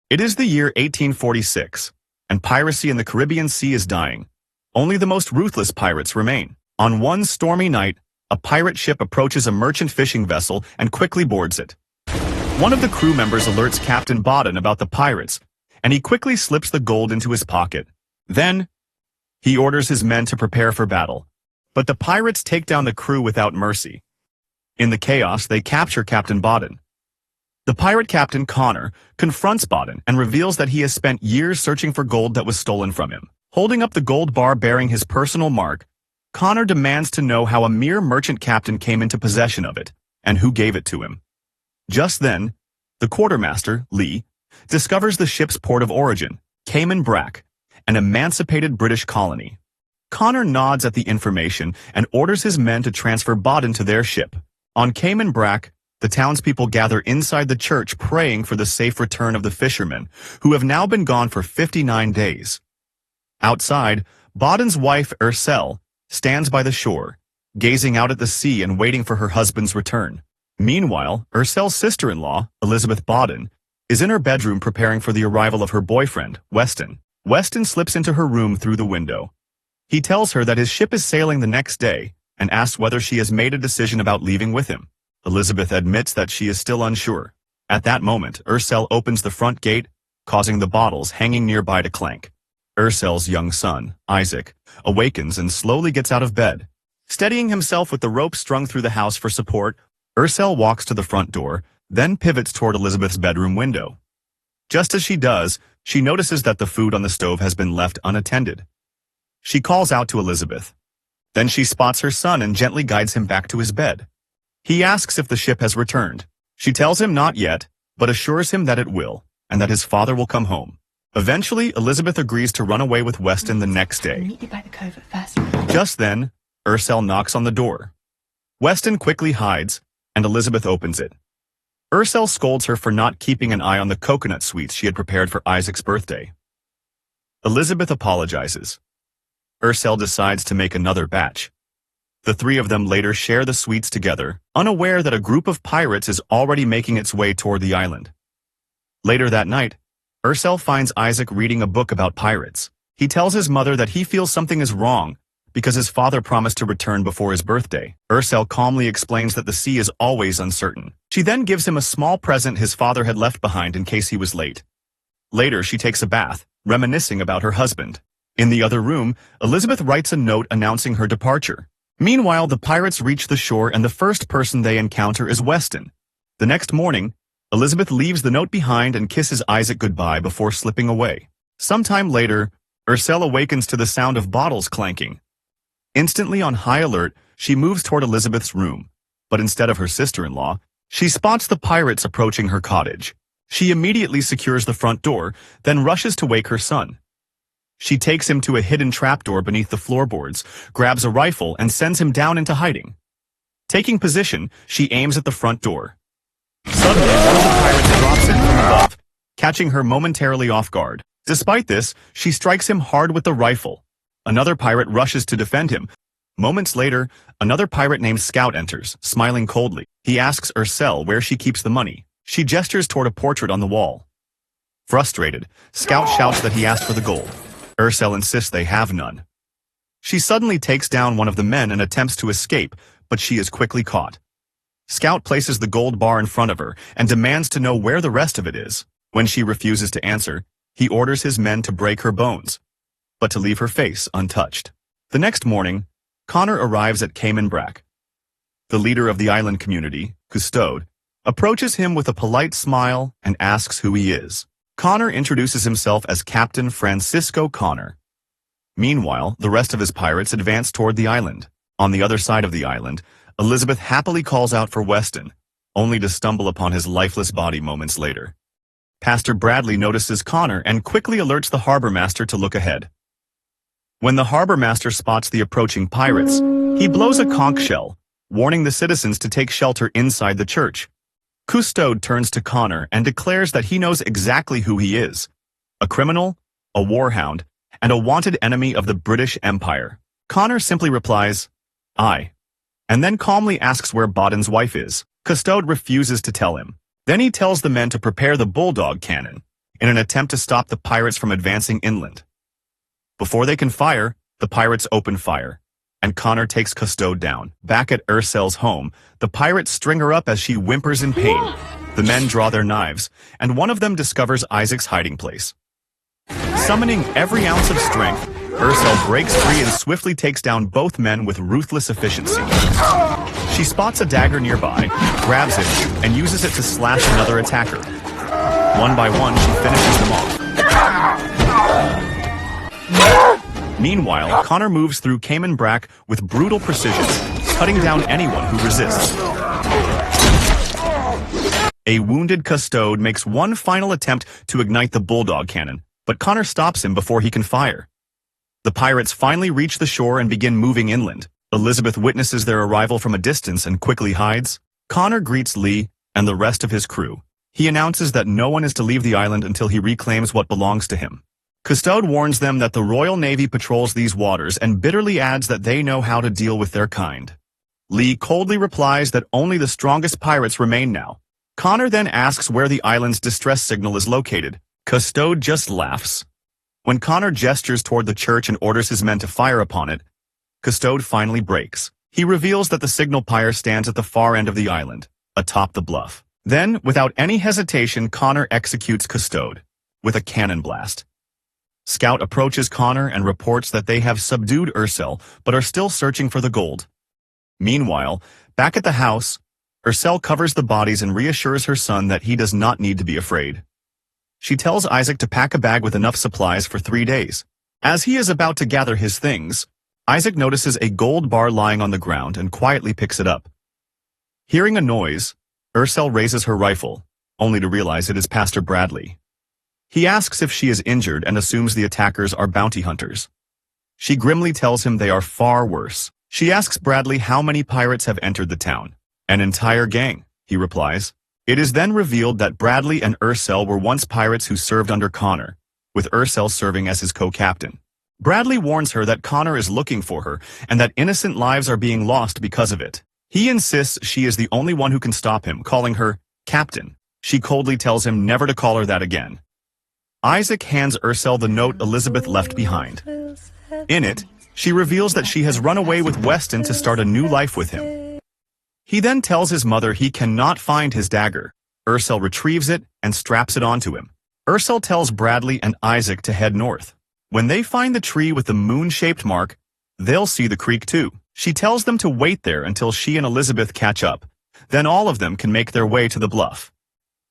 It is the year 1846, and piracy in the Caribbean Sea is dying. Only the most ruthless pirates remain. On one stormy night, a pirate ship approaches a merchant fishing vessel and quickly boards it. One of the crew members alerts Captain Bodden about the pirates, and he quickly slips the gold into his pocket. Then, he orders his men to prepare for battle. But the pirates take down the crew without mercy. In the chaos, they capture Captain Bodden. The pirate captain, Connor, confronts Bodden and reveals that he has spent years searching for gold that was stolen from him. Holding up the gold bar bearing his personal mark, Connor demands to know how a mere merchant captain came into possession of it, and who gave it to him. Just then, the quartermaster, Lee, discovers the ship's port of origin, Cayman Brac, an emancipated British colony. Connor nods at the information and orders his men to transfer Bodden to their ship. On Cayman Brac, the townspeople gather inside the church praying for the safe return of the fishermen, who have now been gone for 59 days. Outside, Bodden's wife, Ursel, stands by the shore, gazing out at the sea and waiting for her husband's return. Meanwhile, Ursel's sister-in-law, Elizabeth Bodden, is in her bedroom preparing for the arrival of her boyfriend, Weston. Weston slips into her room through the window. He tells her that his ship is sailing the next day and asks whether she has made a decision about leaving with him. Elizabeth admits that she is still unsure. At that moment, Ursel opens the front gate, causing the bottles hanging nearby to clank. Ursel's young son, Isaac, awakens and slowly gets out of bed. Steadying himself with the rope strung through the house for support, Ursel walks to the front door, then pivots toward Elizabeth's bedroom window. Just as she does, she notices that the food on the stove has been left unattended. She calls out to Elizabeth. Then she spots her son and gently guides him back to his bed. He asks if the ship has returned. She tells him not yet, but assures him that it will, and that his father will come home. Eventually, Elizabeth agrees to run away with Weston the next day. Meet you by the cove at first. Just then, Ursel knocks on the door. Weston quickly hides, and Elizabeth opens it. Ursel scolds her for not keeping an eye on the coconut sweets she had prepared for Isaac's birthday. Elizabeth apologizes. Ursel decides to make another batch. The three of them later share the sweets together, unaware that a group of pirates is already making its way toward the island. Later that night, Ursel finds Isaac reading a book about pirates. He tells his mother that he feels something is wrong because his father promised to return before his birthday. Ursel calmly explains that the sea is always uncertain. She then gives him a small present his father had left behind in case he was late. Later, she takes a bath, reminiscing about her husband. In the other room, Elizabeth writes a note announcing her departure. Meanwhile, the pirates reach the shore and the first person they encounter is Weston. The next morning, Elizabeth leaves the note behind and kisses Isaac goodbye before slipping away. Sometime later, Ursel awakens to the sound of bottles clanking. Instantly on high alert, she moves toward Elizabeth's room, but instead of her sister-in-law, she spots the pirates approaching her cottage. She immediately secures the front door, then rushes to wake her son. She takes him to a hidden trapdoor beneath the floorboards, grabs a rifle, and sends him down into hiding. Taking position, she aims at the front door. Suddenly, one of the pirates drops in from above, catching her momentarily off guard. Despite this, she strikes him hard with the rifle. Another pirate rushes to defend him. Moments later, another pirate named Scout enters, smiling coldly. He asks Ursel where she keeps the money. She gestures toward a portrait on the wall. Frustrated, Scout shouts that he asked for the gold. Ursel insists they have none. She suddenly takes down one of the men and attempts to escape, but she is quickly caught. Scout places the gold bar in front of her and demands to know where the rest of it is. When she refuses to answer, he orders his men to break her bones, but to leave her face untouched. The next morning, Connor arrives at Cayman Brac. The leader of the island community, Custode, approaches him with a polite smile and asks who he is. Connor introduces himself as Captain Francisco Connor. Meanwhile, the rest of his pirates advance toward the island. On the other side of the island, Elizabeth happily calls out for Weston, only to stumble upon his lifeless body moments later. Pastor Bradley notices Connor and quickly alerts the harbor master to look ahead. When the harbor master spots the approaching pirates, he blows a conch shell, warning the citizens to take shelter inside the church. Custode turns to Connor and declares that he knows exactly who he is: a criminal, a warhound, and a wanted enemy of the British Empire. Connor simply replies, "Aye," and then calmly asks where Bodden's wife is. Custode refuses to tell him. Then he tells the men to prepare the bulldog cannon, in an attempt to stop the pirates from advancing inland. Before they can fire, the pirates open fire, and Connor takes Custode down. Back at Ursel's home, the pirates string her up as she whimpers in pain. The men draw their knives, and one of them discovers Isaac's hiding place. Summoning every ounce of strength, Ursel breaks free and swiftly takes down both men with ruthless efficiency. She spots a dagger nearby, grabs it, and uses it to slash another attacker. One by one, she finishes them off. Meanwhile, Connor moves through Cayman Brack with brutal precision, cutting down anyone who resists. A wounded Custode makes one final attempt to ignite the bulldog cannon, but Connor stops him before he can fire. The pirates finally reach the shore and begin moving inland. Elizabeth witnesses their arrival from a distance and quickly hides. Connor greets Lee and the rest of his crew. He announces that no one is to leave the island until he reclaims what belongs to him. Custode warns them that the Royal Navy patrols these waters and bitterly adds that they know how to deal with their kind. Lee coldly replies that only the strongest pirates remain now. Connor then asks where the island's distress signal is located. Custode just laughs. When Connor gestures toward the church and orders his men to fire upon it, Custode finally breaks. He reveals that the signal pyre stands at the far end of the island, atop the bluff. Then, without any hesitation, Connor executes Custode with a cannon blast. Scout approaches Connor and reports that they have subdued Ursel, but are still searching for the gold. Meanwhile, back at the house, Ursel covers the bodies and reassures her son that he does not need to be afraid. She tells Isaac to pack a bag with enough supplies for 3 days. As he is about to gather his things, Isaac notices a gold bar lying on the ground and quietly picks it up. Hearing a noise, Ursel raises her rifle, only to realize it is Pastor Bradley. He asks if she is injured and assumes the attackers are bounty hunters. She grimly tells him they are far worse. She asks Bradley how many pirates have entered the town. An entire gang, he replies. It is then revealed that Bradley and Ursel were once pirates who served under Connor, with Ursel serving as his co-captain. Bradley warns her that Connor is looking for her and that innocent lives are being lost because of it. He insists she is the only one who can stop him, calling her Captain. She coldly tells him never to call her that again. Isaac hands Ursel the note Elizabeth left behind. In it, she reveals that she has run away with Weston to start a new life with him. He then tells his mother he cannot find his dagger. Ursel retrieves it and straps it onto him. Ursel tells Bradley and Isaac to head north. When they find the tree with the moon-shaped mark, they'll see the creek too. She tells them to wait there until she and Elizabeth catch up. Then all of them can make their way to the bluff.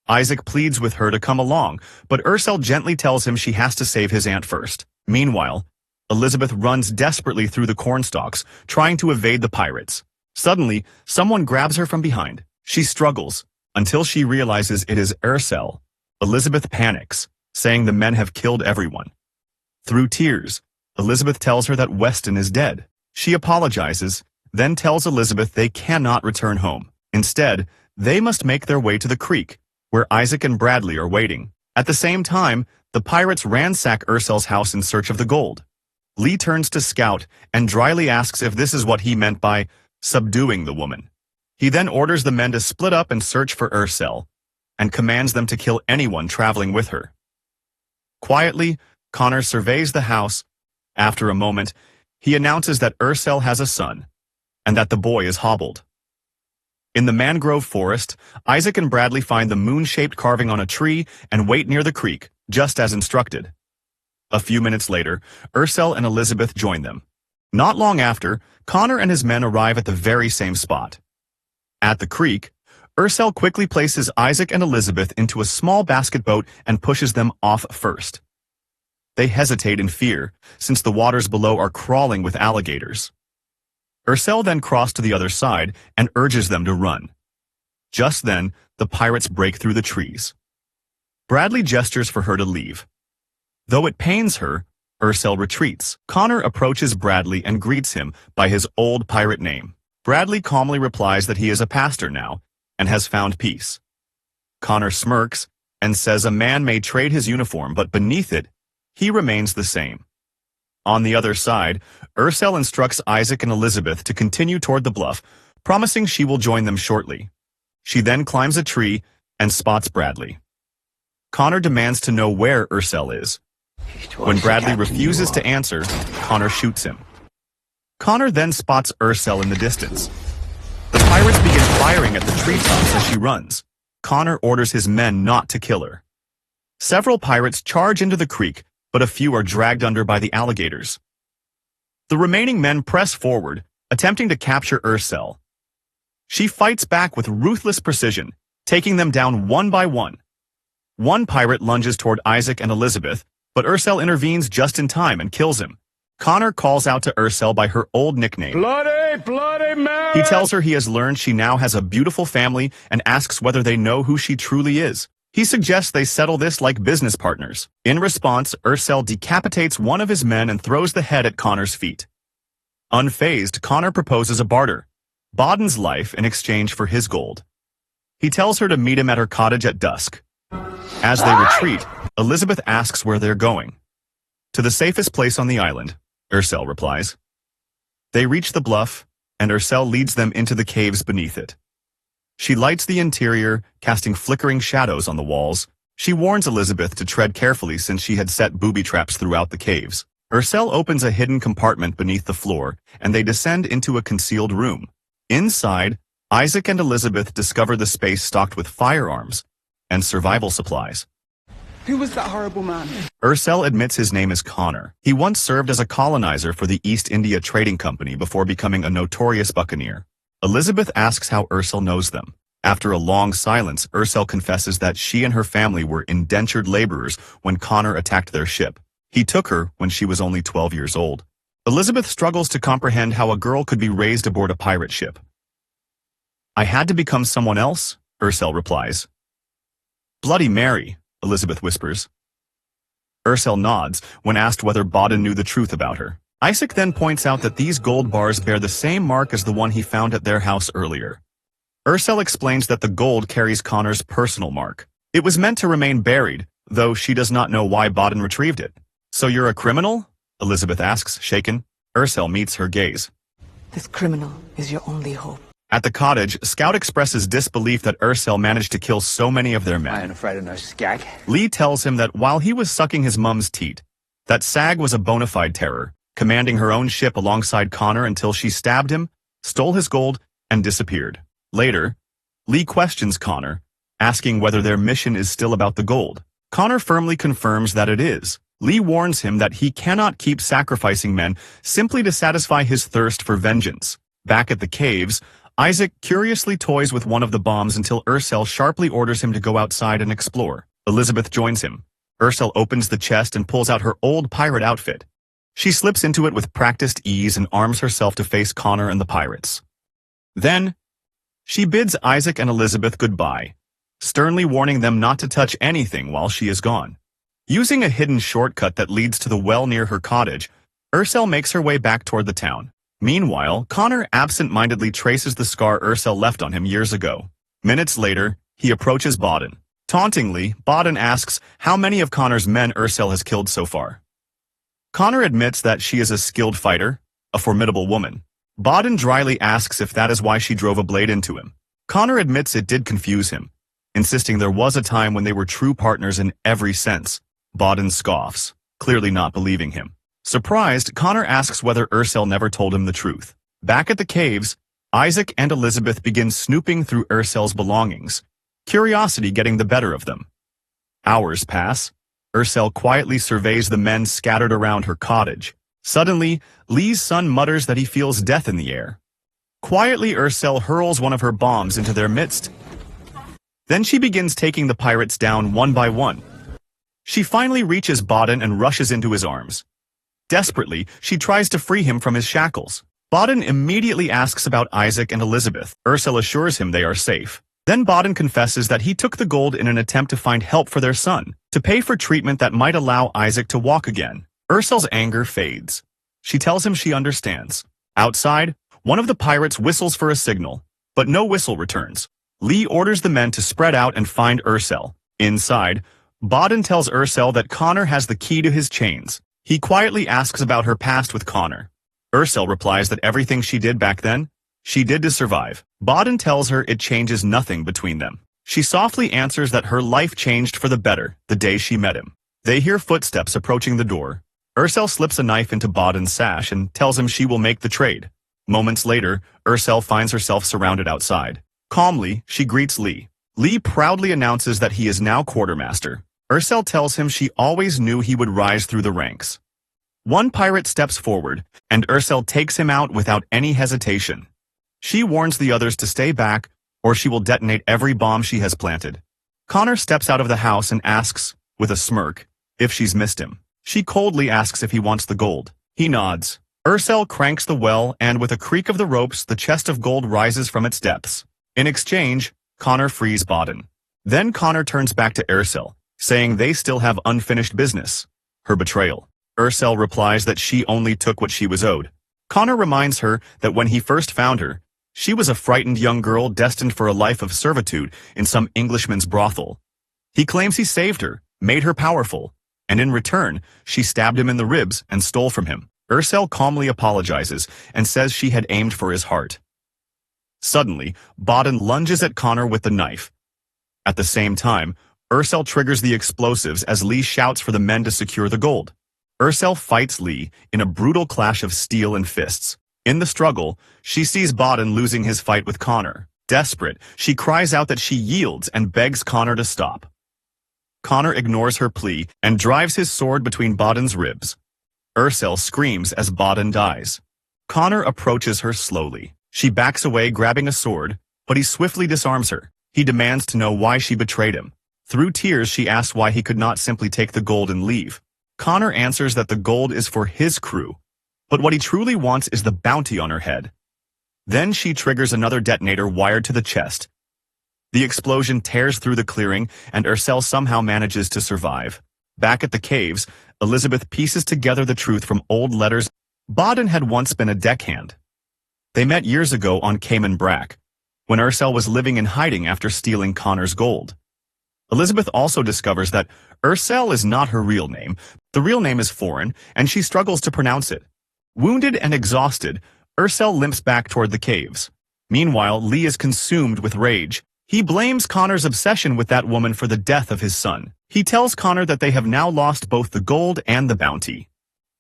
Isaac pleads with her to come along, but Ursel gently tells him she has to save his aunt first. Meanwhile, Elizabeth runs desperately through the cornstalks, trying to evade the pirates. Suddenly, someone grabs her from behind. She struggles, until she realizes it is Ursel. Elizabeth panics, saying the men have killed everyone. Through tears, Elizabeth tells her that Weston is dead. She apologizes, then tells Elizabeth they cannot return home. Instead, they must make their way to the creek, where Isaac and Bradley are waiting. At the same time, the pirates ransack Ursel's house in search of the gold. Lee turns to Scout and dryly asks if this is what he meant by subduing the woman. He then orders the men to split up and search for Ursel, and commands them to kill anyone traveling with her. Quietly, Connor surveys the house. After a moment, he announces that Ursel has a son, and that the boy is hobbled. In the mangrove forest, Isaac and Bradley find the moon-shaped carving on a tree and wait near the creek, just as instructed. A few minutes later, Ursel and Elizabeth join them. Not long after, Connor and his men arrive at the very same spot. At the creek, Ursel quickly places Isaac and Elizabeth into a small basket boat and pushes them off first. They hesitate in fear, since the waters below are crawling with alligators. Ursel then crosses to the other side and urges them to run. Just then, the pirates break through the trees. Bradley gestures for her to leave. Though it pains her, Ursel retreats. Connor approaches Bradley and greets him by his old pirate name. Bradley calmly replies that he is a pastor now and has found peace. Connor smirks and says a man may trade his uniform, but beneath it, he remains the same. On the other side, Ursel instructs Isaac and Elizabeth to continue toward the bluff, promising she will join them shortly. She then climbs a tree and spots Bradley. Connor demands to know where Ursel is. When Bradley refuses to answer, Connor shoots him. Connor then spots Ursel in the distance. The pirates begin firing at the treetops as she runs. Connor orders his men not to kill her. Several pirates charge into the creek, but a few are dragged under by the alligators. The remaining men press forward, attempting to capture Ursel. She fights back with ruthless precision, taking them down one by one. One pirate lunges toward Isaac and Elizabeth, but Ursel intervenes just in time and kills him. Connor calls out to Ursel by her old nickname. Bloody Mary! He tells her he has learned she now has a beautiful family and asks whether they know who she truly is. He suggests they settle this like business partners. In response, Ursel decapitates one of his men and throws the head at Connor's feet. Unfazed, Connor proposes a barter, Baden's life in exchange for his gold. He tells her to meet him at her cottage at dusk. As they retreat, Elizabeth asks where they're going. To the safest place on the island, Ursel replies. They reach the bluff, and Ursel leads them into the caves beneath it. She lights the interior, casting flickering shadows on the walls. She warns Elizabeth to tread carefully since she had set booby traps throughout the caves. Ursel opens a hidden compartment beneath the floor, and they descend into a concealed room. Inside, Isaac and Elizabeth discover the space stocked with firearms and survival supplies. Who was that horrible man? Ursel admits his name is Connor. He once served as a colonizer for the East India Trading Company before becoming a notorious buccaneer. Elizabeth asks how Ursel knows them. After a long silence, Ursel confesses that she and her family were indentured laborers when Connor attacked their ship. He took her when she was only 12 years old. Elizabeth struggles to comprehend how a girl could be raised aboard a pirate ship. I had to become someone else, Ursel replies. Bloody Mary, Elizabeth whispers. Ursel nods when asked whether Baden knew the truth about her. Isaac then points out that these gold bars bear the same mark as the one he found at their house earlier. Ursel explains that the gold carries Connor's personal mark. It was meant to remain buried, though she does not know why Baden retrieved it. So you're a criminal? Elizabeth asks, shaken. Ursel meets her gaze. This criminal is your only hope. At the cottage, Scout expresses disbelief that Ursel managed to kill so many of their men. I ain't afraid of no skag. Lee tells him that while he was sucking his mum's teat, that Sag was a bona fide terror, commanding her own ship alongside Connor until she stabbed him, stole his gold, and disappeared. Later, Lee questions Connor, asking whether their mission is still about the gold. Connor firmly confirms that it is. Lee warns him that he cannot keep sacrificing men simply to satisfy his thirst for vengeance. Back at the caves, Isaac curiously toys with one of the bombs until Ursel sharply orders him to go outside and explore. Elizabeth joins him. Ursel opens the chest and pulls out her old pirate outfit. She slips into it with practiced ease and arms herself to face Connor and the pirates. Then, she bids Isaac and Elizabeth goodbye, sternly warning them not to touch anything while she is gone. Using a hidden shortcut that leads to the well near her cottage, Ursel makes her way back toward the town. Meanwhile, Connor absent-mindedly traces the scar Ursel left on him years ago. Minutes later, he approaches Baden. Tauntingly, Baden asks how many of Connor's men Ursel has killed so far. Connor admits that she is a skilled fighter, a formidable woman. Baden dryly asks if that is why she drove a blade into him. Connor admits it did confuse him, insisting there was a time when they were true partners in every sense. Baden scoffs, clearly not believing him. Surprised, Connor asks whether Ursel never told him the truth. Back at the caves, Isaac and Elizabeth begin snooping through Ursel's belongings, curiosity getting the better of them. Hours pass. Ursel quietly surveys the men scattered around her cottage. Suddenly, Lee's son mutters that he feels death in the air. Quietly, Ursel hurls one of her bombs into their midst. Then she begins taking the pirates down one by one. She finally reaches Baden and rushes into his arms. Desperately, she tries to free him from his shackles. Baden immediately asks about Isaac and Elizabeth. Ursel assures him they are safe. Then Baden confesses that he took the gold in an attempt to find help for their son, to pay for treatment that might allow Isaac to walk again. Ursel's anger fades. She tells him she understands. Outside, one of the pirates whistles for a signal, but no whistle returns. Lee orders the men to spread out and find Ursel. Inside, Baden tells Ursel that Connor has the key to his chains. He quietly asks about her past with Connor. Ursel replies that everything she did back then, she did to survive. Baden tells her it changes nothing between them. She softly answers that her life changed for the better the day she met him. They hear footsteps approaching the door. Ursel slips a knife into Baden's sash and tells him she will make the trade. Moments later, Ursel finds herself surrounded outside. Calmly, she greets Lee. Lee proudly announces that he is now quartermaster. Ursel tells him she always knew he would rise through the ranks. One pirate steps forward, and Ursel takes him out without any hesitation. She warns the others to stay back, or she will detonate every bomb she has planted. Connor steps out of the house and asks, with a smirk, if she's missed him. She coldly asks if he wants the gold. He nods. Ursel cranks the well, and with a creak of the ropes, the chest of gold rises from its depths. In exchange, Connor frees Baden. Then Connor turns back to Ursel, saying they still have unfinished business. Her betrayal. Ursel replies that she only took what she was owed. Connor reminds her that when he first found her, she was a frightened young girl destined for a life of servitude in some Englishman's brothel. He claims he saved her, made her powerful, and in return, she stabbed him in the ribs and stole from him. Ursel calmly apologizes and says she had aimed for his heart. Suddenly, Baden lunges at Connor with the knife. At the same time, Ursel triggers the explosives as Lee shouts for the men to secure the gold. Ursel fights Lee in a brutal clash of steel and fists. In the struggle, she sees Baden losing his fight with Connor. Desperate, she cries out that she yields and begs Connor to stop. Connor ignores her plea and drives his sword between Baden's ribs. Ursel screams as Baden dies. Connor approaches her slowly. She backs away grabbing a sword, but he swiftly disarms her. He demands to know why she betrayed him. Through tears, she asks why he could not simply take the gold and leave. Connor answers that the gold is for his crew, but what he truly wants is the bounty on her head. Then she triggers another detonator wired to the chest. The explosion tears through the clearing, and Ursel somehow manages to survive. Back at the caves, Elizabeth pieces together the truth from old letters. Baden had once been a deckhand. They met years ago on Cayman Brack, when Ursel was living in hiding after stealing Connor's gold. Elizabeth also discovers that Ursel is not her real name. The real name is foreign, and she struggles to pronounce it. Wounded and exhausted, Ursel limps back toward the caves. Meanwhile, Lee is consumed with rage. He blames Connor's obsession with that woman for the death of his son. He tells Connor that they have now lost both the gold and the bounty.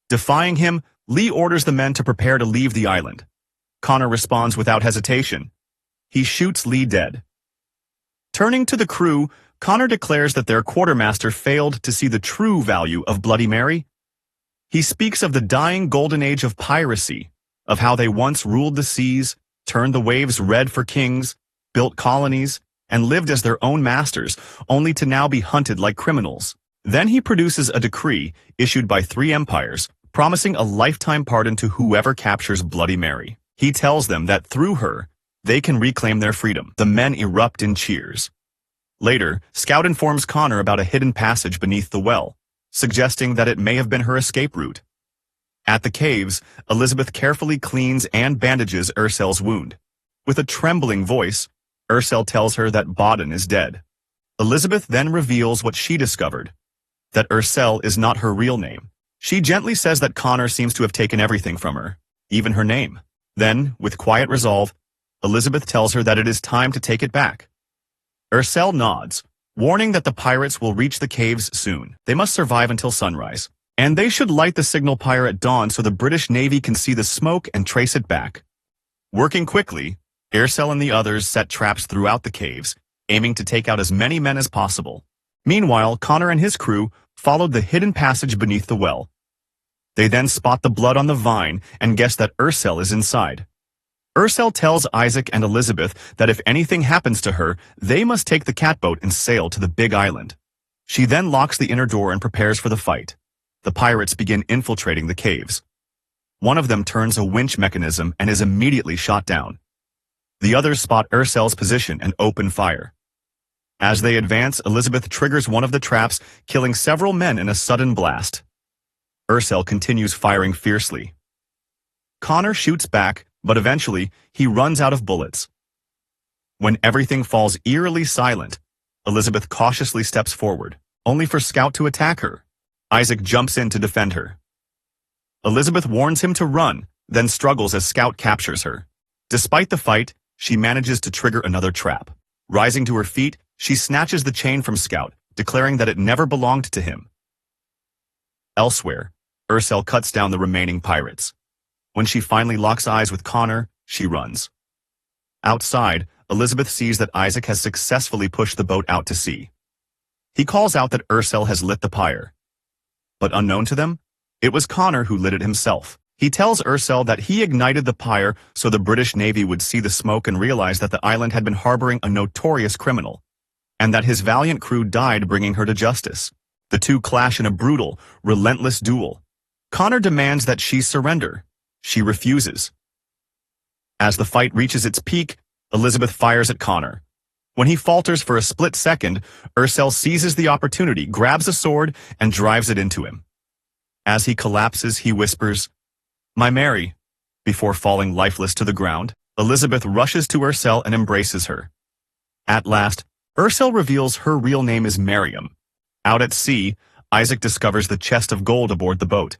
Defying him, Lee orders the men to prepare to leave the island. Connor responds without hesitation. He shoots Lee dead. Turning to the crew, Connor declares that their quartermaster failed to see the true value of Bloody Mary. He speaks of the dying golden age of piracy, of how they once ruled the seas, turned the waves red for kings, built colonies, and lived as their own masters, only to now be hunted like criminals. Then he produces a decree issued by 3 empires, promising a lifetime pardon to whoever captures Bloody Mary. He tells them that through her, they can reclaim their freedom. The men erupt in cheers. Later, Scout informs Connor about a hidden passage beneath the well, suggesting that it may have been her escape route. At the caves, Elizabeth carefully cleans and bandages Ursel's wound. With a trembling voice, Ursel tells her that Baden is dead. Elizabeth then reveals what she discovered, that Ursel is not her real name. She gently says that Connor seems to have taken everything from her, even her name. Then, with quiet resolve, Elizabeth tells her that it is time to take it back. Ursel nods, warning that the pirates will reach the caves soon. They must survive until sunrise, and they should light the signal pyre at dawn so the British Navy can see the smoke and trace it back. Working quickly, Ursel and the others set traps throughout the caves, aiming to take out as many men as possible. Meanwhile, Connor and his crew followed the hidden passage beneath the well. They then spot the blood on the vine and guess that Ursel is inside. Ursel tells Isaac and Elizabeth that if anything happens to her, they must take the catboat and sail to the Big Island. She then locks the inner door and prepares for the fight. The pirates begin infiltrating the caves. One of them turns a winch mechanism and is immediately shot down. The others spot Ursel's position and open fire. As they advance, Elizabeth triggers one of the traps, killing several men in a sudden blast. Ursel continues firing fiercely. Connor shoots back, but eventually, he runs out of bullets. When everything falls eerily silent, Elizabeth cautiously steps forward, only for Scout to attack her. Isaac jumps in to defend her. Elizabeth warns him to run, then struggles as Scout captures her. Despite the fight, she manages to trigger another trap. Rising to her feet, She snatches the chain from Scout, declaring that it never belonged to him. Elsewhere, Ursel cuts down the remaining pirates. When she finally locks eyes with Connor, she runs. Outside, Elizabeth sees that Isaac has successfully pushed the boat out to sea. He calls out that Ursel has lit the pyre. But unknown to them, it was Connor who lit it himself. He tells Ursel that he ignited the pyre so the British Navy would see the smoke and realize that the island had been harboring a notorious criminal, and that his valiant crew died bringing her to justice. The two clash in a brutal, relentless duel. Connor demands that she surrender. She refuses. As the fight reaches its peak, Elizabeth fires at Connor. When he falters for a split second, Ursel seizes the opportunity, grabs a sword, and drives it into him. As he collapses, he whispers, "My Mary." Before falling lifeless to the ground, Elizabeth rushes to Ursel and embraces her. At last, Ursel reveals her real name is Miriam. Out at sea, Isaac discovers the chest of gold aboard the boat.